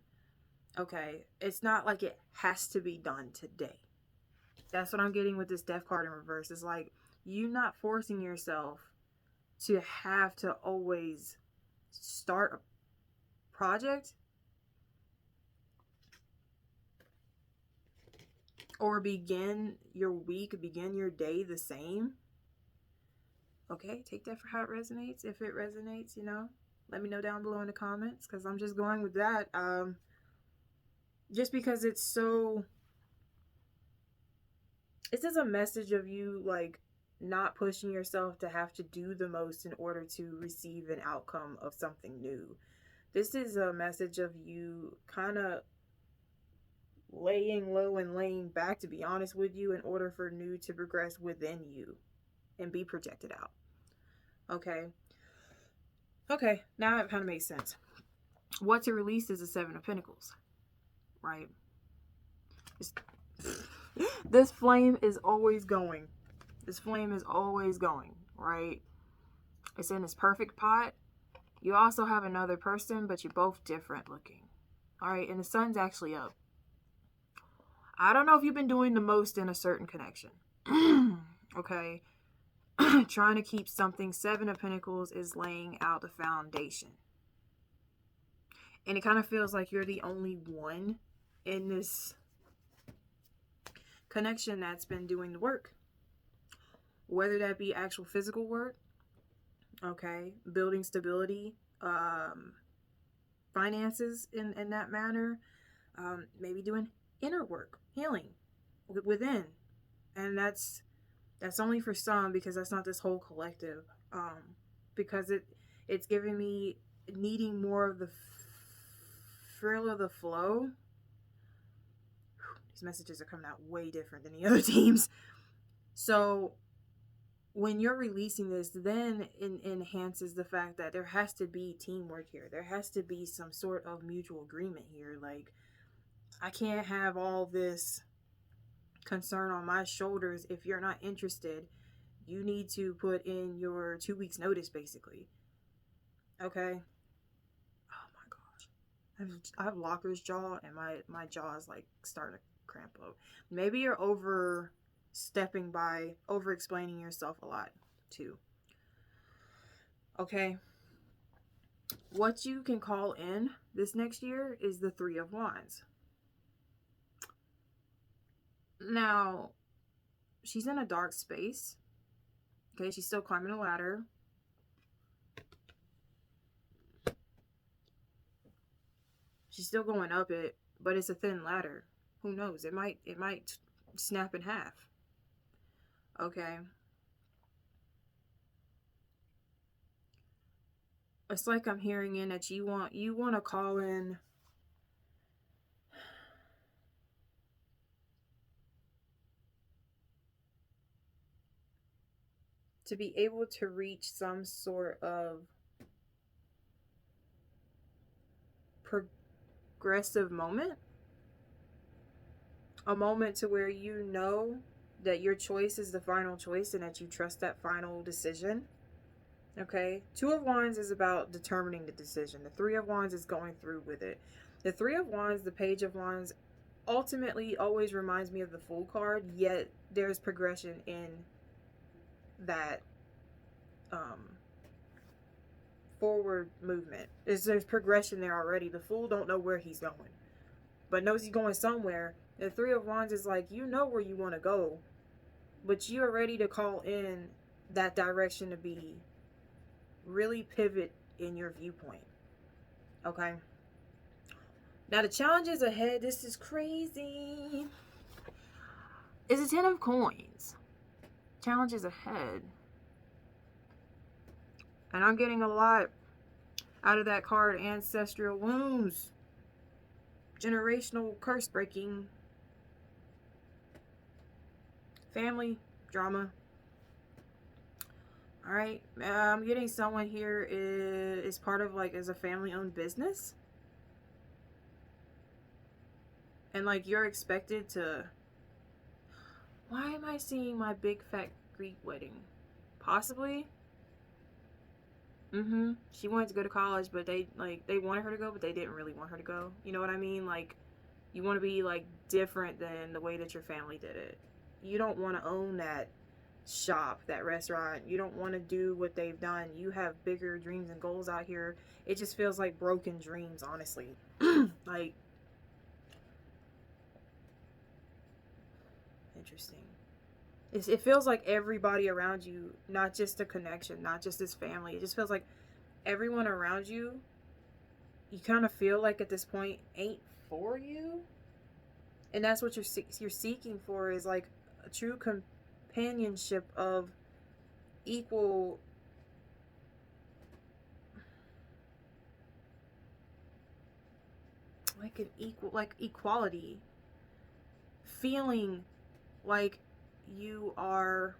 Okay, it's not like it has to be done today. That's what I'm getting with this death card in reverse. It's like you not forcing yourself to have to always start a project or begin your week, begin your day the same. Okay, take that for how it resonates. If it resonates, you know, let me know down below in the comments, because I'm just going with that. Just because it's so, it's just a message of you like not pushing yourself to have to do the most in order to receive an outcome of something new. This is a message of you kind of laying low and laying back, to be honest with you, in order for new to progress within you and be projected out. Okay, now it kind of makes sense. What to release is the Seven of Pentacles, right? This flame is always going. This flame is always going, right? It's in this perfect pot. You also have another person, but you're both different looking. All right, and the sun's actually up. I don't know if you've been doing the most in a certain connection. Okay. Trying to keep something. Seven of Pentacles is laying out the foundation. And it kind of feels like you're the only one in this connection that's been doing the work. Whether that be actual physical work, okay, building stability, finances in that manner, maybe doing inner work, healing within. And that's only for some, because that's not this whole collective. Because it's giving me needing more of the thrill of the flow. These messages are coming out way different than the other teams. So when you're releasing this, then it enhances the fact that there has to be teamwork here. There has to be some sort of mutual agreement here. Like, I can't have all this concern on my shoulders if you're not interested. You need to put in your 2 weeks notice, basically. Okay? Oh my gosh. I have Locker's jaw, and my jaw is like starting to cramp up. Maybe you're overstepping by over explaining yourself a lot too. Okay. What you can call in this next year is the Three of Wands. Now, she's in a dark space. Okay, she's still climbing a ladder. She's still going up it, but it's a thin ladder. Who knows? It might snap in half. Okay. It's like I'm hearing in that you want to call in to be able to reach some sort of progressive moment. A moment to where you know that your choice is the final choice and that you trust that final decision. Okay? Two of Wands is about determining the decision. The Three of Wands is going through with it. The Three of Wands, the Page of Wands, ultimately always reminds me of the Fool card, yet there's progression in that forward movement. There's progression there already. The Fool don't know where he's going, but knows he's going somewhere. The Three of Wands is like, you know where you want to go, but you're ready to call in that direction to be really pivot in your viewpoint. Okay? Now the challenges ahead, this is crazy. Is a 10 of Coins. Challenges ahead. And I'm getting a lot out of that card. Ancestral wounds. Generational curse breaking. Family drama. Alright. I'm getting someone here is part of like as a family owned business. And like you're expected to... Why am I seeing my big fat Greek wedding? Possibly. She wanted to go to college, but they wanted her to go, but they didn't really want her to go. You know what I mean? Like, You want to be like different than the way that your family did it. You don't want to own that shop, that restaurant. You don't want to do what they've done. You have bigger dreams and goals out here. It just feels like broken dreams, honestly. Like, interesting. It feels like everybody around you, not just a connection, not just this family. It just feels like everyone around you, you kind of feel like at this point ain't for you. And that's what you're seeking for, is like a true companionship of equal, like an equal, like equality, feeling like you are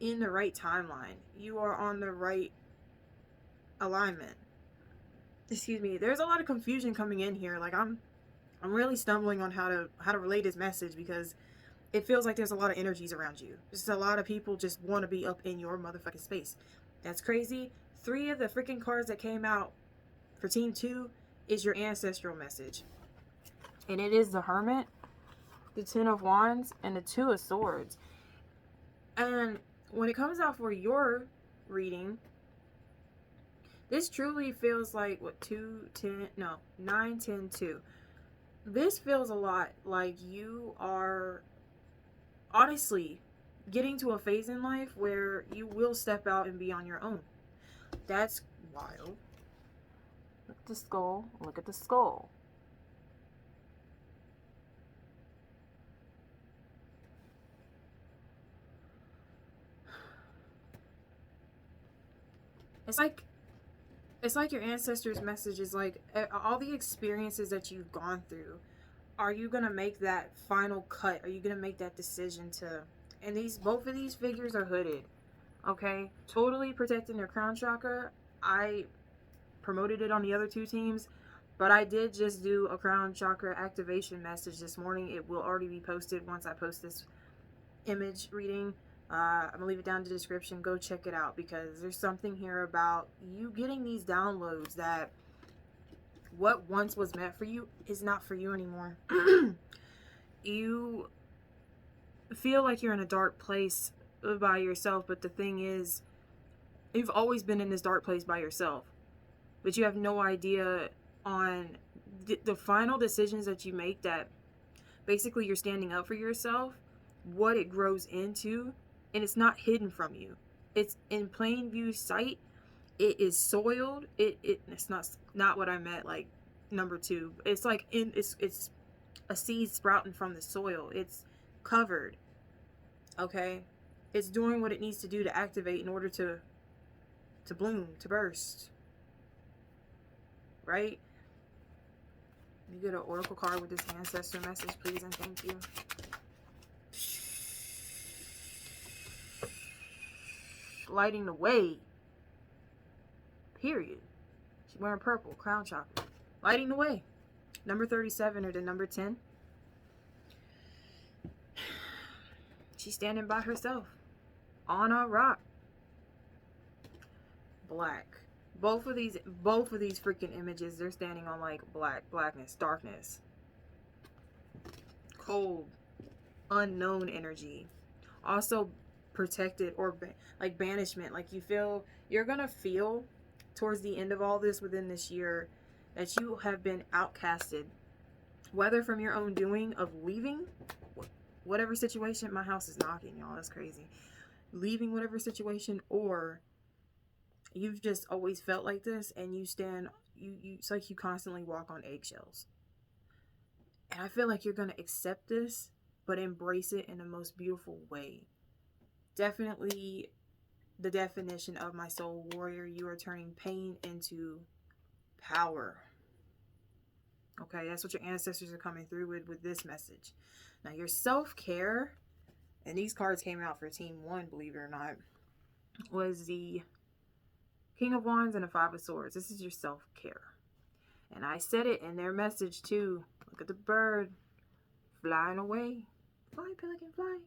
in the right timeline, you are on the right alignment. Excuse me, there's a lot of confusion coming in here. Like, I'm really stumbling on how to relay this message, because it feels like there's a lot of energies around you. Just a lot of people just want to be up in your motherfucking space. That's crazy. 3 of the freaking cards that came out for team 2 is your ancestral message. And it is the Hermit, the 10 of Wands, and the 2 of Swords. And when it comes out for your reading, this truly feels like, what, 9, 10, 2. This feels a lot like you are honestly getting to a phase in life where you will step out and be on your own. That's wild. Look at the skull. Look at the skull. It's like your ancestors' message is like, all the experiences that you've gone through, are you gonna make that final cut? Are you gonna make that decision to? And both of these figures are hooded, okay, totally protecting their crown chakra. I promoted it on the other 2 teams, but I did just do a crown chakra activation message this morning. It will already be posted once I post this image reading. I'm gonna leave it down in the description. Go check it out, because there's something here about you getting these downloads that what once was meant for you is not for you anymore. You feel like you're in a dark place by yourself, but the thing is, you've always been in this dark place by yourself, but you have no idea on the final decisions that you make, that basically you're standing up for yourself, what it grows into. And it's not hidden from you, it's in plain view sight. It is soiled. It's not what I meant, like number 2. It's like it's a seed sprouting from the soil. It's covered, okay? It's doing what it needs to do to activate in order to bloom, to burst, right? You get an oracle card with this ancestor message, please, and thank you. Lighting the way. Period. She's wearing purple, crown chakra. Lighting the way. Number 37 or the number 10. She's standing by herself on a rock. Black. Both of these freaking images, they're standing on like blackness, darkness, cold, unknown energy. Also protected, or like banishment. Like, you're gonna feel towards the end of all this, within this year, that you have been outcasted, whether from your own doing of leaving whatever situation. My house is knocking, y'all, that's crazy. Leaving whatever situation, or you've just always felt like this, and it's like you constantly walk on eggshells. And I feel like you're gonna accept this, but embrace it in the most beautiful way. Definitely the definition of my soul warrior. You are turning pain into power. Okay, that's what your ancestors are coming through with this message. Now, your self-care, and these cards came out for team 1, believe it or not, was the King of Wands and the 5 of Swords. This is your self-care. And I said it in their message too. Look at the bird flying away. Fly, pelican, fly.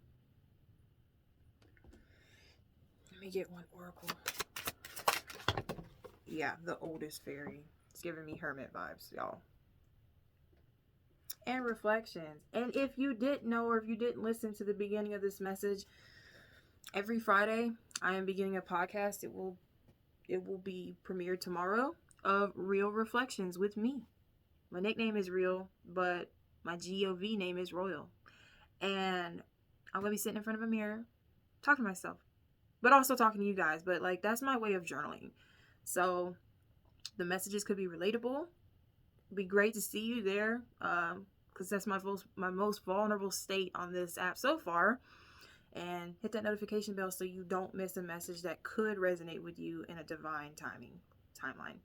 Let me get one oracle. Yeah, the oldest fairy. It's giving me hermit vibes, y'all. and reflections. And if you didn't know, or if you didn't listen to the beginning of this message, every Friday I am beginning a podcast. It will be premiered tomorrow, of Real Reflections with me. My nickname is Real, but my GOV name is Royall. And I'm gonna be sitting in front of a mirror talking to myself, but also talking to you guys. But like, that's my way of journaling. So the messages could be relatable. It'd be great to see you there, because that's my most vulnerable state on this app so far. And hit that notification bell so you don't miss a message that could resonate with you in a divine timeline.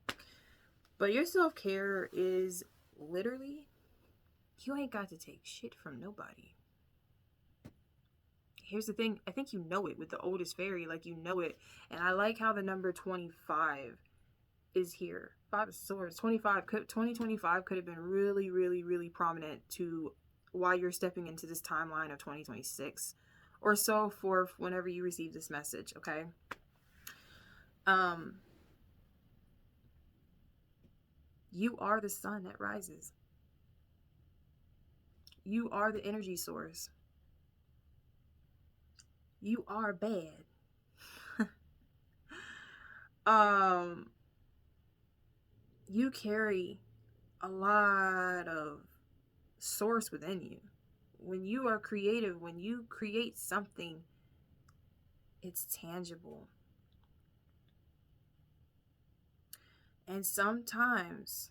But your self-care is literally, you ain't got to take shit from nobody. Here's the thing, I think you know it with the oldest fairy, like, you know it. And I like how the number 25 is here. 5 of Swords. 2025 could have been really, really, really prominent to why you're stepping into this timeline of 2026 or so forth whenever you receive this message, okay? You are the sun that rises. You are the energy source. You are bad. You carry a lot of source within you. When you are creative, when you create something, it's tangible. And sometimes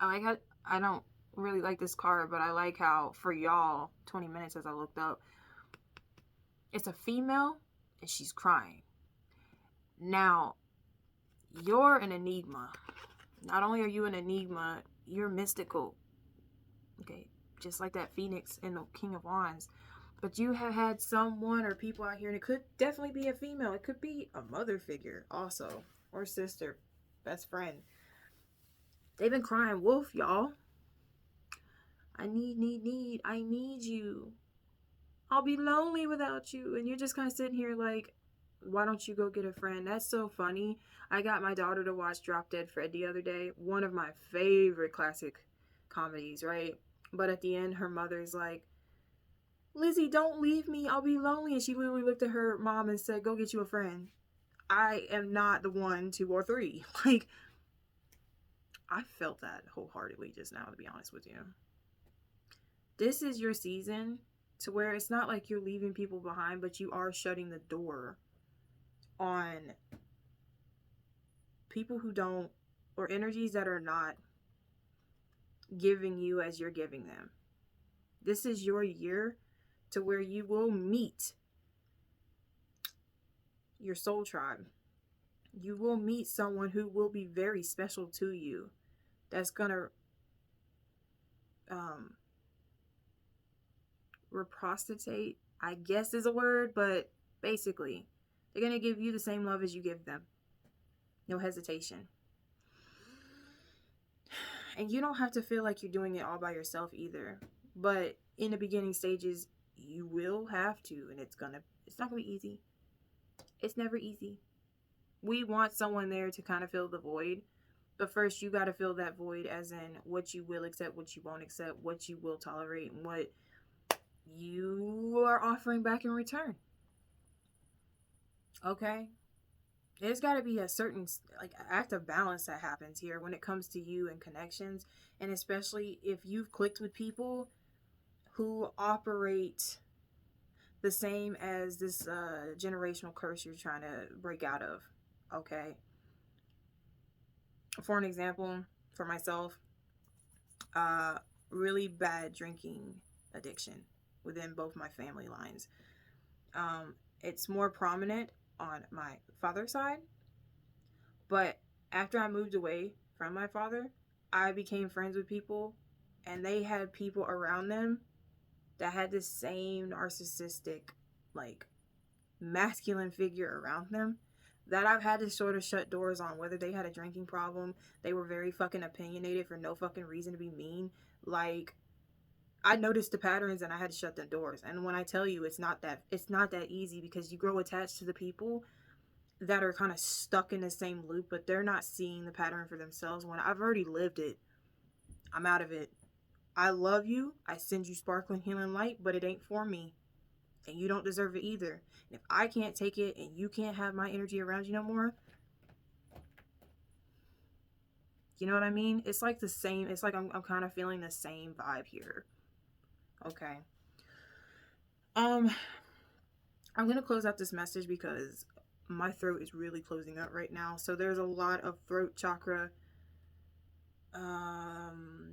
I don't really like this card, but I like how for y'all, 20 minutes as I looked up, it's a female and she's crying. Now, you're an enigma. Not only are you an enigma, you're mystical. Okay, just like that Phoenix in the King of Wands. But you have had someone or people out here, and it could definitely be a female. It could be a mother figure also, or sister, best friend. They've been crying wolf, y'all. I need you. I'll be lonely without you. And you're just kind of sitting here like, why don't you go get a friend? That's so funny. I got my daughter to watch Drop Dead Fred the other day. One of my favorite classic comedies, right? But at the end, her mother's like, Lizzie, don't leave me. I'll be lonely. And she literally looked at her mom and said, go get you a friend. I am not the 1, 2, or 3. Like, I felt that wholeheartedly just now, to be honest with you. This is your season to where it's not like you're leaving people behind, but you are shutting the door on people who don't, or energies that are not giving you as you're giving them. This is your year to where you will meet your soul tribe. You will meet someone who will be very special to you. That's gonna reciprocate, I guess is a word, but basically they're gonna give you the same love as you give them. No hesitation. And you don't have to feel like you're doing it all by yourself either. But in the beginning stages, you will have to, and it's not gonna be easy. It's never easy. We want someone there to kind of fill the void. But first, you got to fill that void, as in what you will accept, what you won't accept, what you will tolerate, and what you are offering back in return. Okay? There's got to be a certain act of balance that happens here when it comes to you and connections. And especially if you've clicked with people who operate the same as this generational curse you're trying to break out of. Okay? For an example, for myself, really bad drinking addiction within both my family lines. It's more prominent on my father's side, but after I moved away from my father, I became friends with people, and they had people around them that had the same narcissistic, masculine figure around them, that I've had to sort of shut doors on, whether they had a drinking problem. They were very fucking opinionated for no fucking reason to be mean. I noticed the patterns and I had to shut the doors. And when I tell you, it's not that easy, because you grow attached to the people that are kind of stuck in the same loop, but they're not seeing the pattern for themselves. When I've already lived it, I'm out of it. I love you. I send you sparkling healing light, but it ain't for me. And you don't deserve it either. And if I can't take it and you can't have my energy around you no more, you know what I mean? It's like the same. It's like I'm kind of feeling the same vibe here. Okay. I'm going to close out this message because my throat is really closing up right now. So there's a lot of throat chakra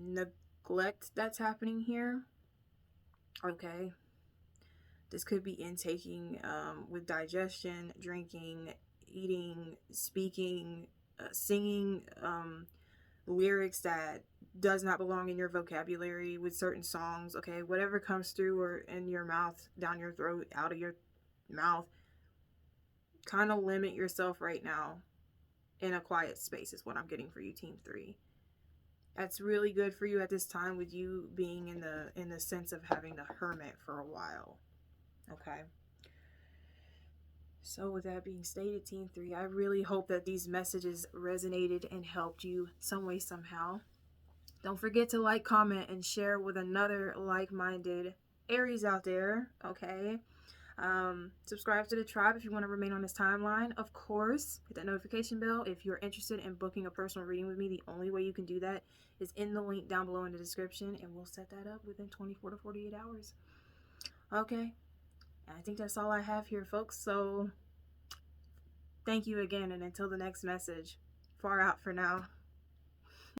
neglect that's happening here. Okay. This could be intaking with digestion, drinking, eating, speaking, singing lyrics that does not belong in your vocabulary with certain songs. Okay, whatever comes through or in your mouth, down your throat, out of your mouth, kind of limit yourself right now in a quiet space is what I'm getting for you, Team 3. That's really good for you at this time, with you being in the sense of having the hermit for a while. Okay. So with that being stated, Team 3, I really hope that these messages resonated and helped you some way, somehow. Don't forget to like, comment, and share with another like-minded Aries out there, okay? Subscribe to the tribe if you want to remain on this timeline. Of course, hit that notification bell. If you're interested in booking a personal reading with me, the only way you can do that is in the link down below in the description, and we'll set that up within 24 to 48 hours. Okay, I think that's all I have here, folks. So thank you again, and until the next message, far out for now.